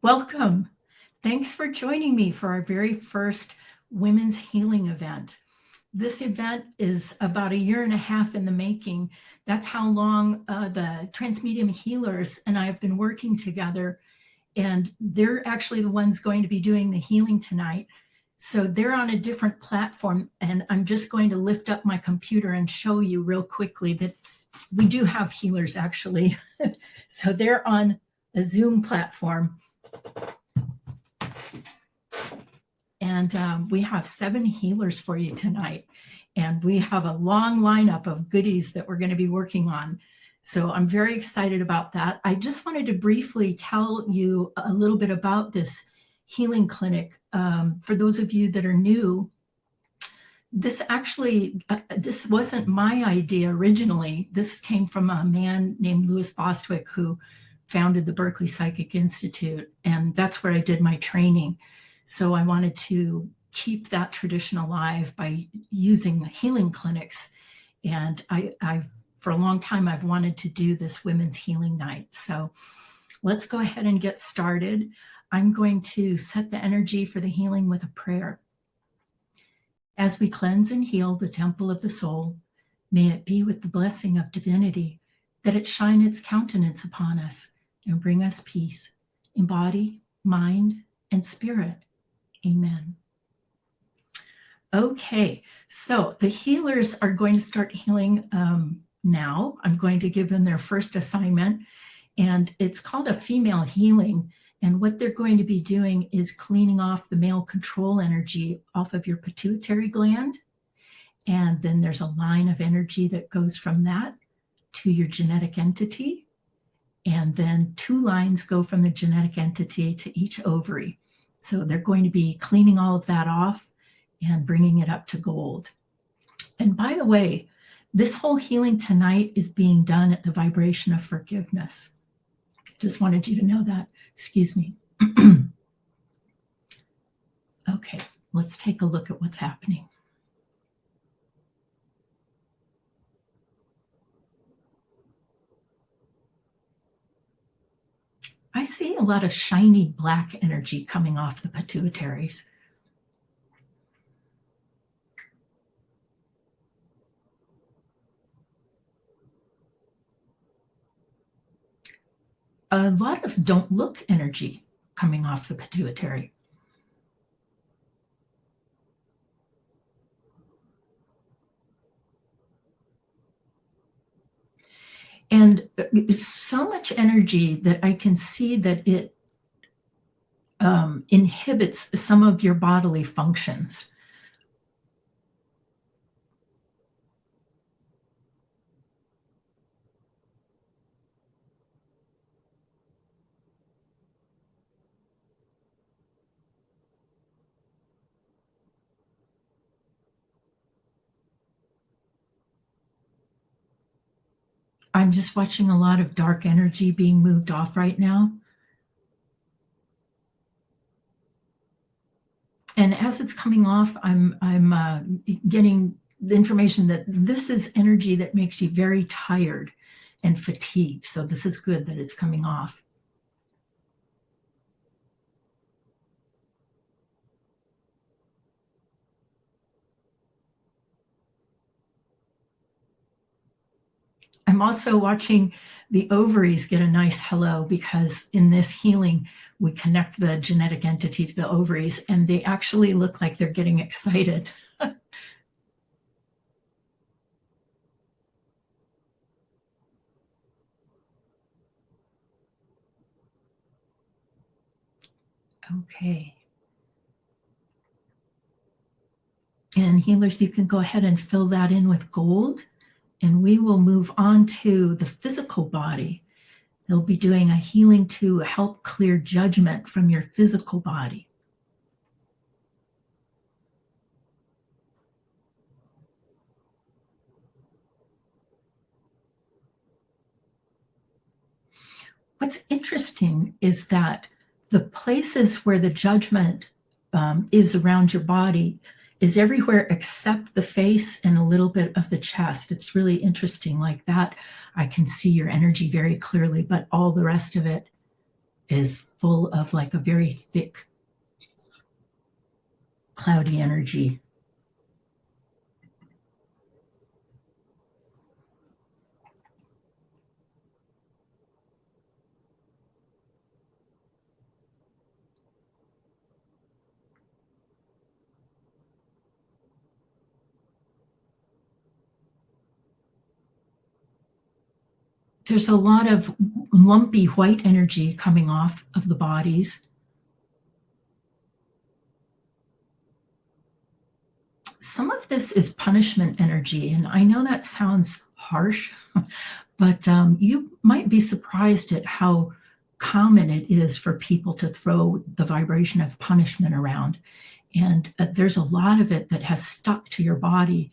Welcome. Thanks for joining me for our very first Women's Healing event. This event is about 1.5 years in the making. That's how long the Transmedium healers and I have been working together, and they're actually the ones going to be doing the healing tonight. So they're on a different platform, and I'm just going to lift up my computer and show you real quickly that we do have healers actually. So they're on a Zoom platform. And we have 7 healers for you tonight. And we have a long lineup of goodies that we're going to be working on. So I'm very excited about that. I just wanted to briefly tell you a little bit about this healing clinic. For those of you that are new, this actually, this wasn't my idea originally. This came from a man named Louis Bostwick who founded the Berkeley Psychic Institute. And that's where I did my training. So I wanted to keep that tradition alive by using healing clinics. And I've for a long time, I've wanted to do this Women's Healing Night. So let's go ahead and get started. I'm going to set the energy for the healing with a prayer. As we cleanse and heal the temple of the soul, may it be with the blessing of divinity, that it shine its countenance upon us and bring us peace in body, mind, and spirit. Amen. Okay, so the healers are going to start healing now. I'm going to give them their first assignment, and it's called a female healing. And what they're going to be doing is cleaning off the male control energy off of your pituitary gland. And then there's a line of energy that goes from that to your genetic entity. And then 2 lines go from the genetic entity to each ovary. So they're going to be cleaning all of that off and bringing it up to gold. And by the way, this whole healing tonight is being done at the vibration of forgiveness. Just wanted you to know that. Excuse me. Okay, let's take a look at what's happening. I see a lot of shiny black energy coming off the pituitaries. A lot of don't look energy coming off the pituitary. And it's so much energy that I can see that it inhibits some of your bodily functions. I'm just watching a lot of dark energy being moved off right now. And as it's coming off, I'm getting the information that this is energy that makes you very tired and fatigued. So this is good that it's coming off. I'm also watching the ovaries get a nice hello, because in this healing, we connect the genetic entity to the ovaries, and they actually look like they're getting excited. Okay. And healers, you can go ahead and fill that in with gold. And we will move on to the physical body. They'll be doing a healing to help clear judgment from your physical body. What's interesting is that the places where the judgment is around your body is everywhere except the face and a little bit of the chest. It's really interesting like that. I can see your energy very clearly, but all the rest of it is full of like a very thick, cloudy energy. There's a lot of lumpy white energy coming off of the bodies. Some of this is punishment energy, and I know that sounds harsh, but you might be surprised at how common it is for people to throw the vibration of punishment around. And there's a lot of it that has stuck to your body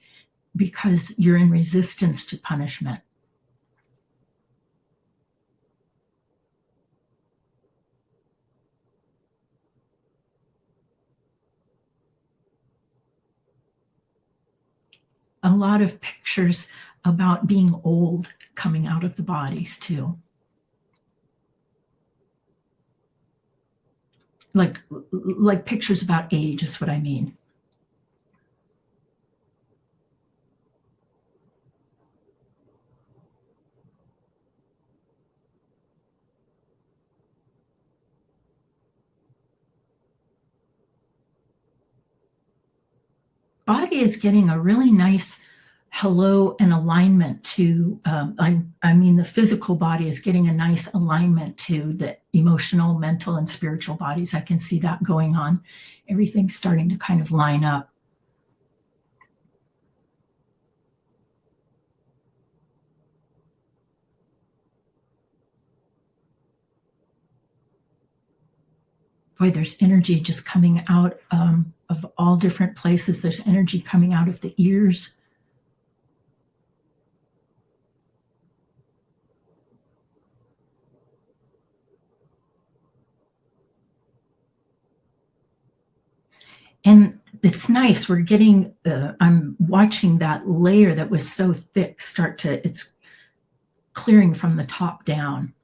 because you're in resistance to punishment. A lot of pictures about being old coming out of the bodies too. Like pictures about age is what I mean. Body is getting a really nice hello and alignment to, I mean, the physical body is getting a nice alignment to the emotional, mental, and spiritual bodies. I can see that going on. Everything's starting to kind of line up. Boy, there's energy just coming out of all different places. There's energy coming out of the ears. And it's nice. We're getting, I'm watching that layer that was so thick start to, it's clearing from the top down.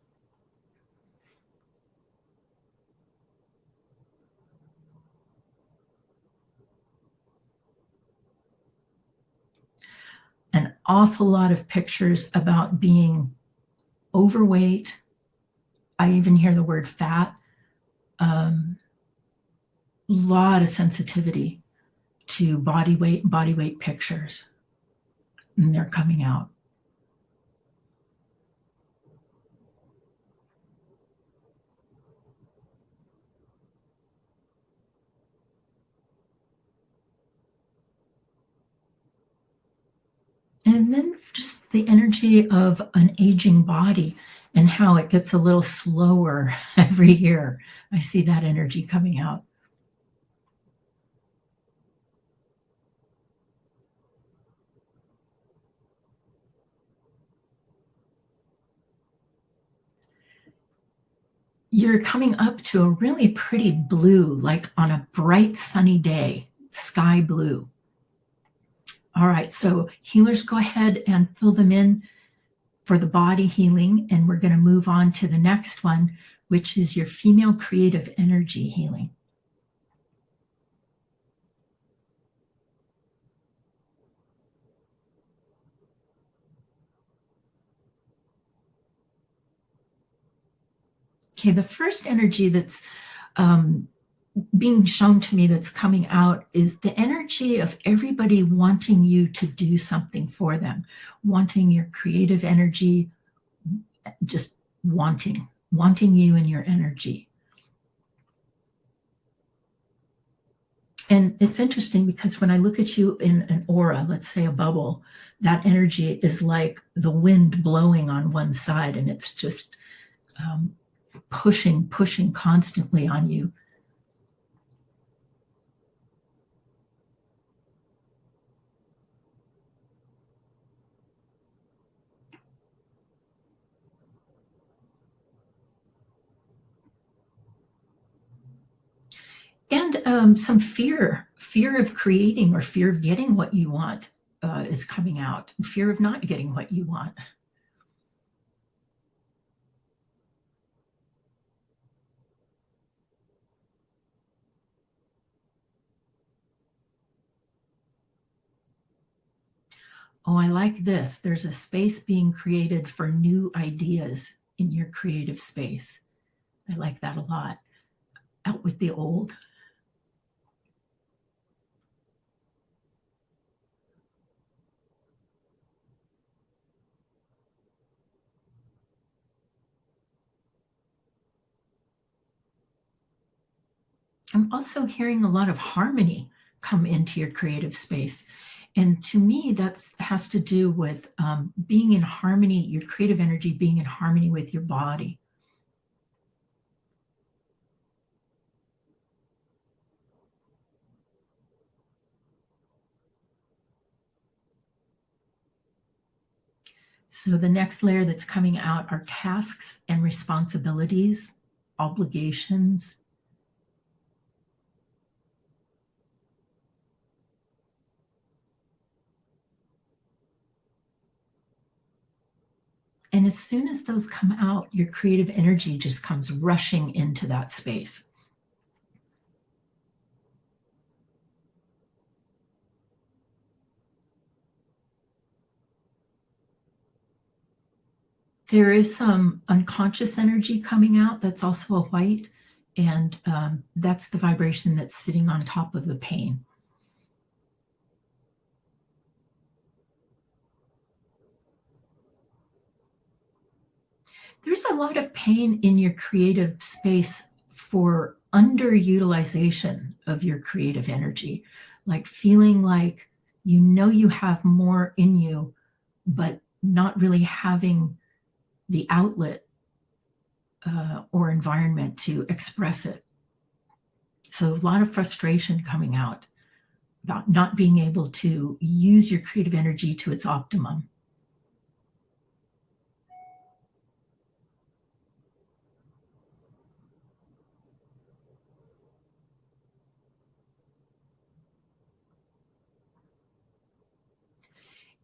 An awful lot of pictures about being overweight. I even hear the word fat. Lot of sensitivity to body weight pictures, and they're coming out. And then just the energy of an aging body and how it gets a little slower every year. I see that energy coming out. You're coming up to a really pretty blue, like on a bright sunny day, sky blue. All right, so healers, go ahead and fill them in for the body healing, and we're going to move on to the next one, which is your female creative energy healing. Okay, the first energy that's being shown to me that's coming out is the energy of everybody wanting you to do something for them, wanting your creative energy, just wanting you and your energy. And it's interesting because when I look at you in an aura, let's say a bubble, that energy is like the wind blowing on one side, and it's just pushing constantly on you. And some fear of creating or fear of getting what you want is coming out. Fear of not getting what you want. Oh, I like this. There's a space being created for new ideas in your creative space. I like that a lot. Out with the old. I'm also hearing a lot of harmony come into your creative space. And to me, that has to do with being in harmony, your creative energy being in harmony with your body. So the next layer that's coming out are tasks and responsibilities, obligations. And as soon as those come out, your creative energy just comes rushing into that space. There is some unconscious energy coming out that's also a white, and that's the vibration that's sitting on top of the pain. There's a lot of pain in your creative space for underutilization of your creative energy, like feeling like you know you have more in you, but not really having the outlet or environment to express it. So a lot of frustration coming out about not being able to use your creative energy to its optimum.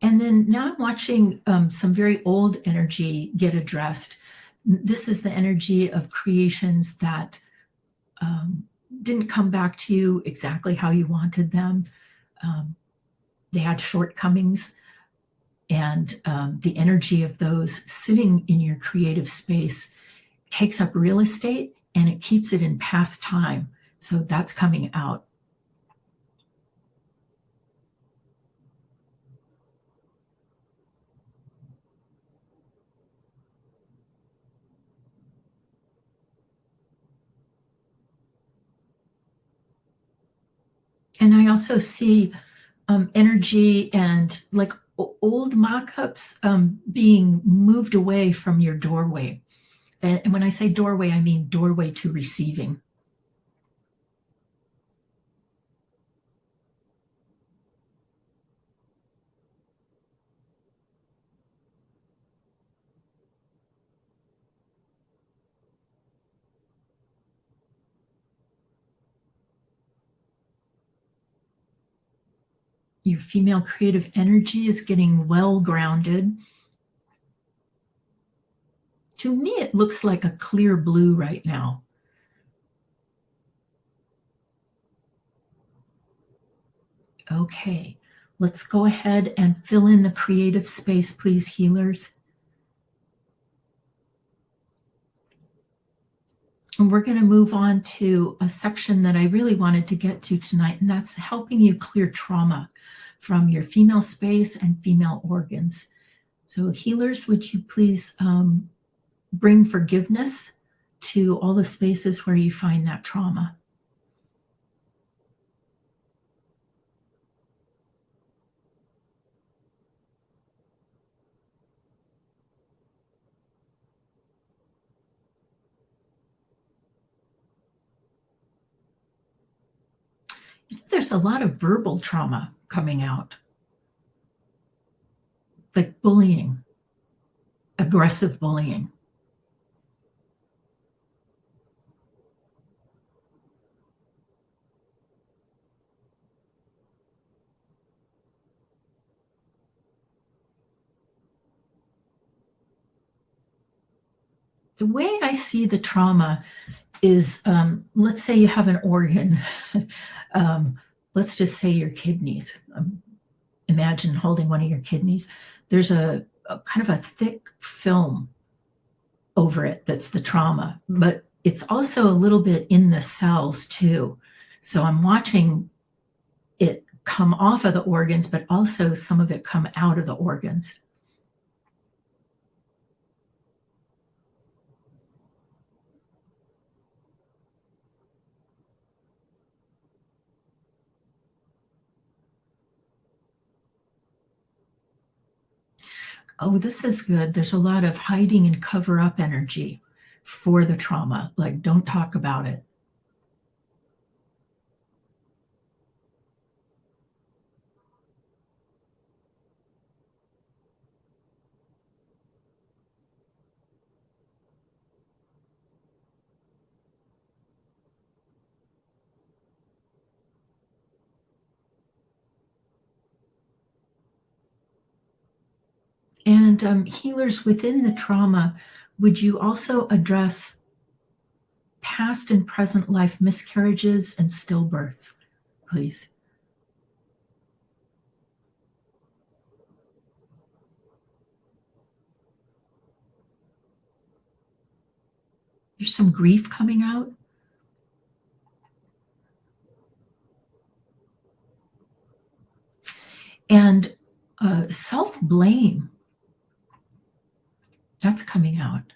And then now I'm watching some very old energy get addressed. This is the energy of creations that didn't come back to you exactly how you wanted them. They had shortcomings, and the energy of those sitting in your creative space takes up real estate and it keeps it in past time. So that's coming out. And I also see energy and like old mock-ups being moved away from your doorway. And when I say doorway, I mean doorway to receiving. Your female creative energy is getting well grounded. To me, it looks like a clear blue right now. Okay, let's go ahead and fill in the creative space, please, healers. And we're going to move on to a section that I really wanted to get to tonight, and that's helping you clear trauma from your female space and female organs. So healers, would you please bring forgiveness to all the spaces where you find that trauma? You know, there's a lot of verbal trauma coming out, like bullying, aggressive bullying. The way I see the trauma is, let's say you have an organ, let's just say your kidneys. imagine holding one of your kidneys. There's a kind of a thick film over it that's the trauma, but it's also a little bit in the cells too. So I'm watching it come off of the organs, but also some of it come out of the organs. Oh, this is good. There's a lot of hiding and cover up energy for the trauma. Like, don't talk about it. And healers within the trauma, would you also address past and present life miscarriages and stillbirths, please? There's some grief coming out. And self-blame, that's coming out.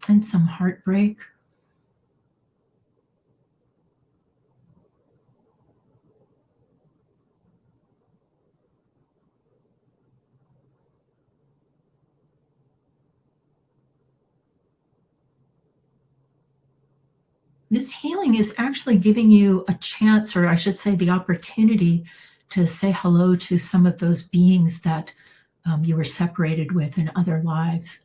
And some heartbreak. This healing is actually giving you a chance, or I should say the opportunity, to say hello to some of those beings that you were separated with in other lives.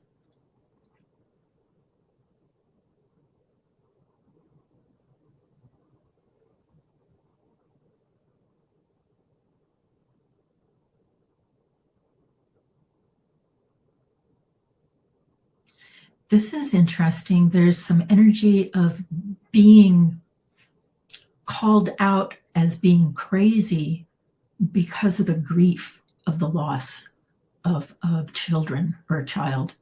This is interesting. There's some energy of being called out as being crazy because of the grief of the loss of children or a child.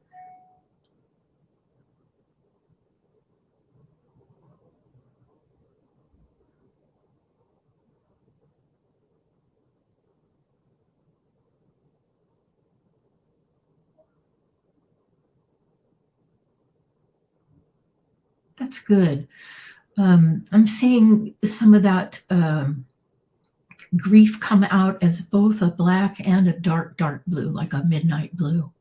That's good. I'm seeing some of that grief come out as both a black and a dark, dark blue, like a midnight blue.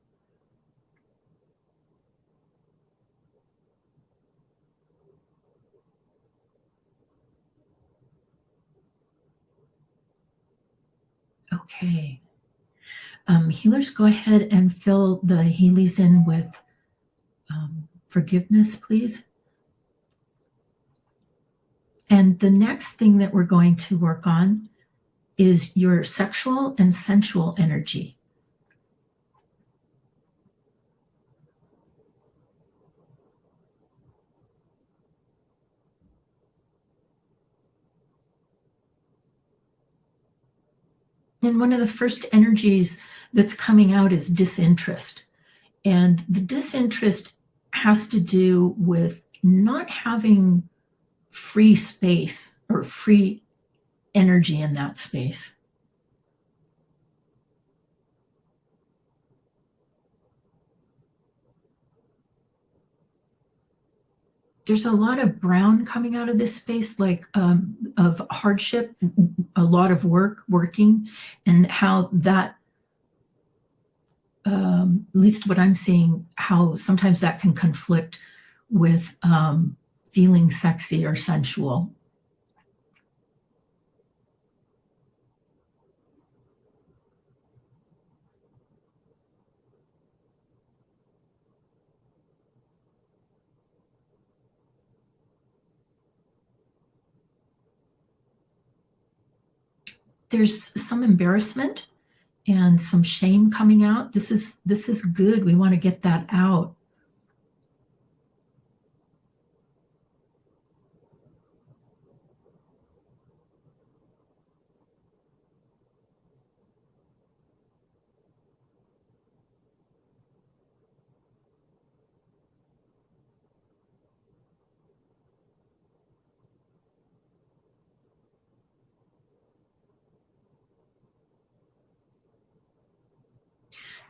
Okay. Healers, go ahead and fill the Heelys in with forgiveness, please. And the next thing that we're going to work on is your sexual and sensual energy. And one of the first energies that's coming out is disinterest. And the disinterest has to do with not having free space or free energy in that space. There's a lot of brown coming out of this space, like of hardship, a lot of working, and how that, at least what I'm seeing, how sometimes that can conflict with feeling sexy or sensual. There's some embarrassment and some shame coming out. This is good. We want to get that out.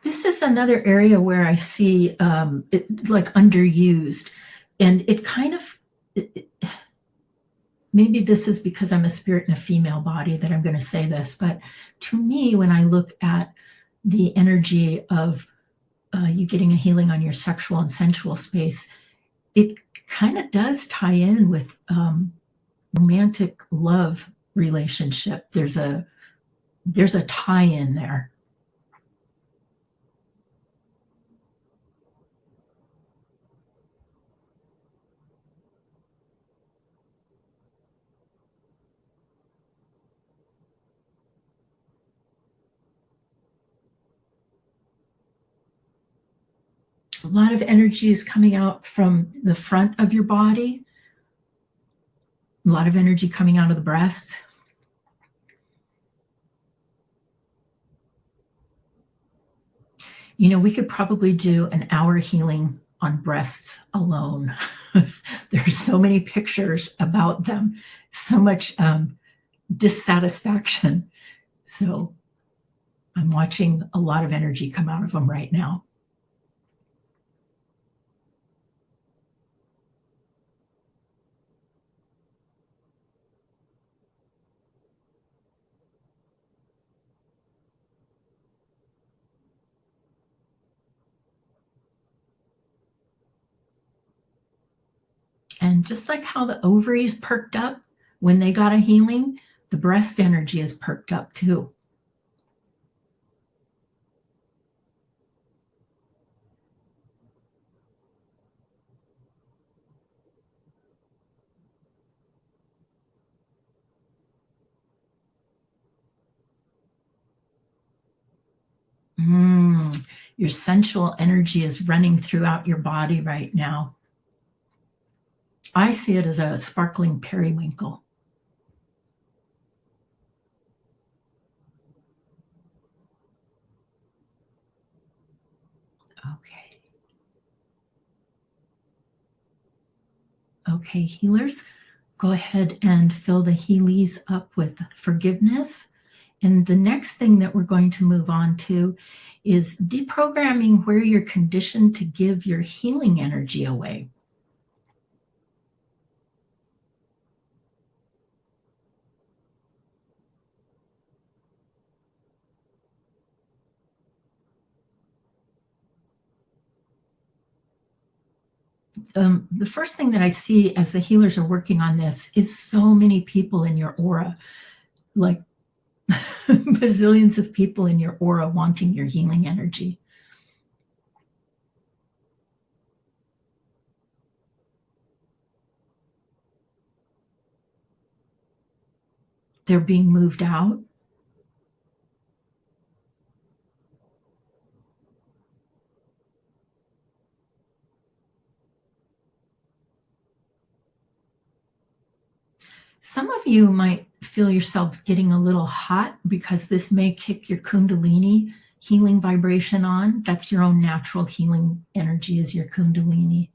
This is another area where I see it like underused, and it kind of maybe this is because I'm a spirit in a female body that I'm going to say this, but to me, when I look at the energy of you getting a healing on your sexual and sensual space, it kind of does tie in with romantic love relationship. There's a tie in there. A lot of energy is coming out from the front of your body, a lot of energy coming out of the breasts. You know, we could probably do an hour healing on breasts alone. There's so many pictures about them, so much dissatisfaction. So I'm watching a lot of energy come out of them right now. And just like how the ovaries perked up when they got a healing, the breast energy is perked up too. Your sensual energy is running throughout your body right now. I see it as a sparkling periwinkle. Okay. Okay, healers, go ahead and fill the Heelys up with forgiveness. And the next thing that we're going to move on to is deprogramming where you're conditioned to give your healing energy away. The first thing that I see as the healers are working on this is so many people in your aura, like bazillions of people in your aura wanting your healing energy. They're being moved out. Some of you might feel yourselves getting a little hot because this may kick your Kundalini healing vibration on. That's your own natural healing energy, is your Kundalini.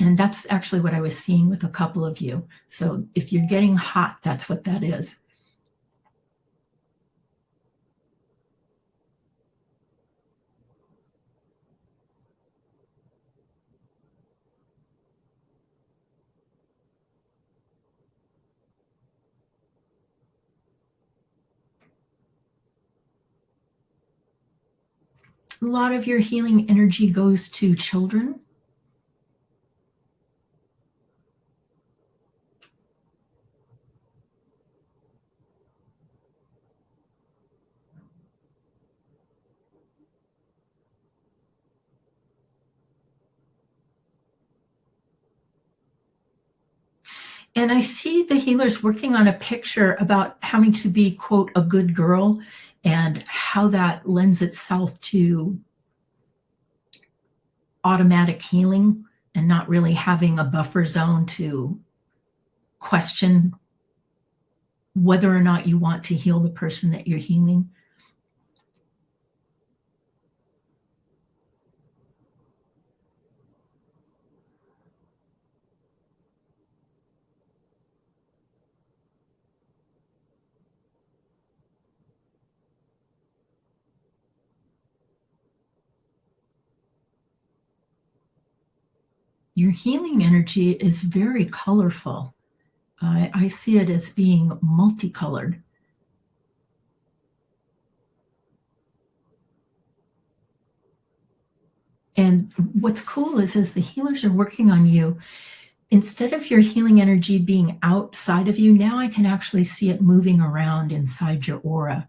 And that's actually what I was seeing with a couple of you. So if you're getting hot, that's what that is. A lot of your healing energy goes to children. And I see the healers working on a picture about having to be, quote, a good girl, and how that lends itself to automatic healing and not really having a buffer zone to question whether or not you want to heal the person that you're healing. Your healing energy is very colorful. I see it as being multicolored. And what's cool is as the healers are working on you, instead of your healing energy being outside of you, now I can actually see it moving around inside your aura.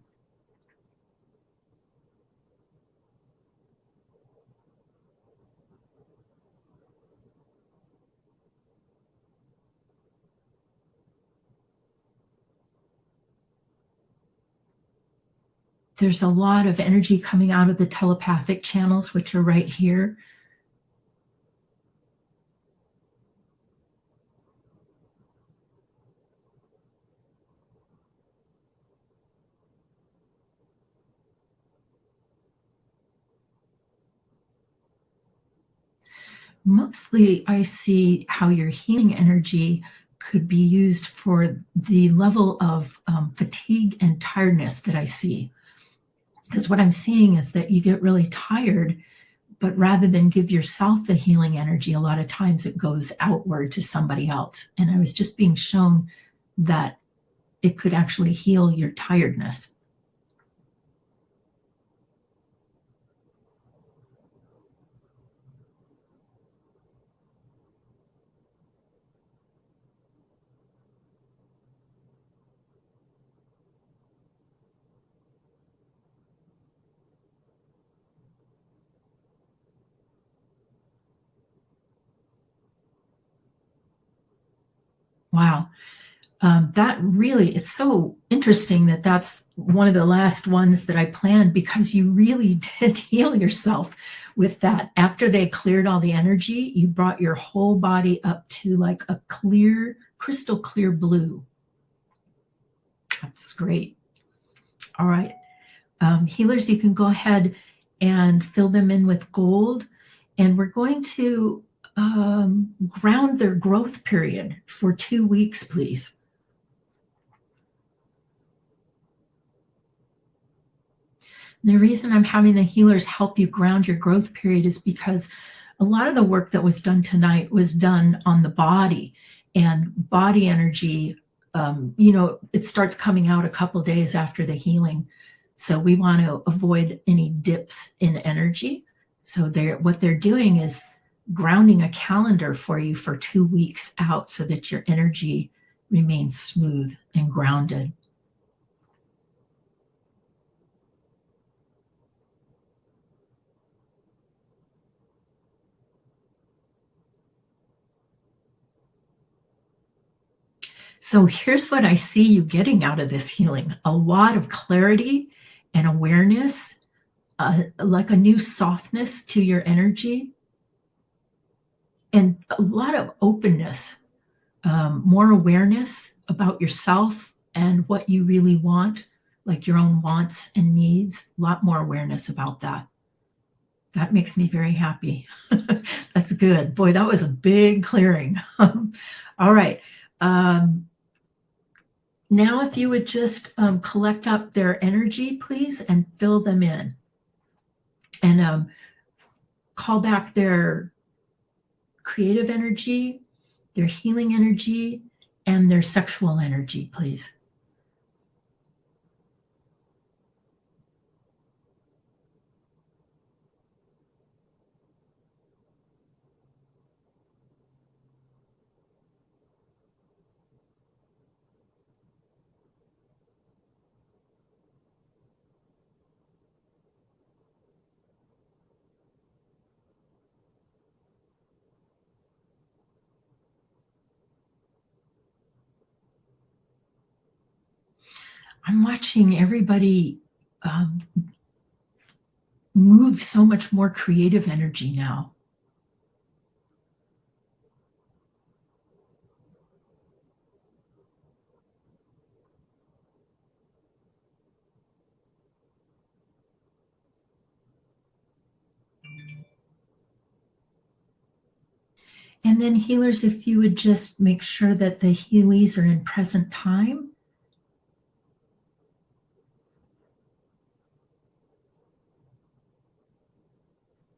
There's a lot of energy coming out of the telepathic channels, which are right here. Mostly, I see how your healing energy could be used for the level of fatigue and tiredness that I see. Because what I'm seeing is that you get really tired, but rather than give yourself the healing energy, a lot of times it goes outward to somebody else. And I was just being shown that it could actually heal your tiredness. Wow. That really, it's so interesting that that's one of the last ones that I planned, because you really did heal yourself with that. After they cleared all the energy, you brought your whole body up to like a clear, crystal clear blue. That's great. All right. Healers, you can go ahead and fill them in with gold. And we're going to ground their growth period for 2 weeks, please. The reason I'm having the healers help you ground your growth period is because a lot of the work that was done tonight was done on the body, and body energy, it starts coming out a couple days after the healing. So we want to avoid any dips in energy. So what they're doing is grounding a calendar for you for 2 weeks out so that your energy remains smooth and grounded. So here's what I see you getting out of this healing: a lot of clarity and awareness, like a new softness to your energy, and a lot of openness, more awareness about yourself and what you really want, like your own wants and needs. A lot more awareness about that. That makes me very happy. That's good. Boy, that was a big clearing. All right. Now, if you would just collect up their energy, please, and fill them in. And call back their creative energy, their healing energy, and their sexual energy, please. I'm watching everybody move so much more creative energy now. And then healers, if you would just make sure that the Heelys are in present time.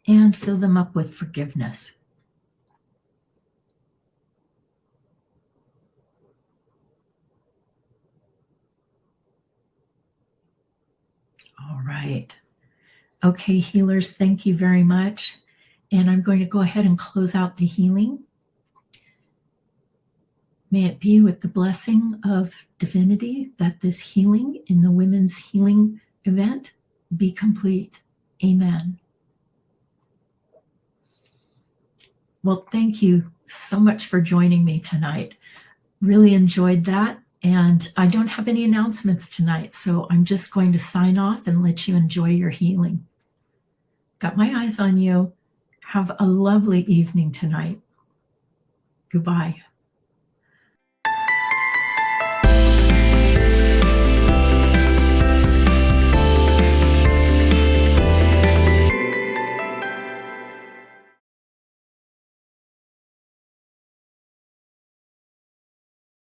And fill them up with forgiveness. right. Okay, healers, thank you very much. And I'm going to go ahead and close out the healing. May it be with the blessing of divinity that this healing in the women's healing event be complete. Amen. Well, thank you so much for joining me tonight. Really enjoyed that. And I don't have any announcements tonight, so I'm just going to sign off and let you enjoy your healing. Got my eyes on you. Have a lovely evening tonight. Goodbye.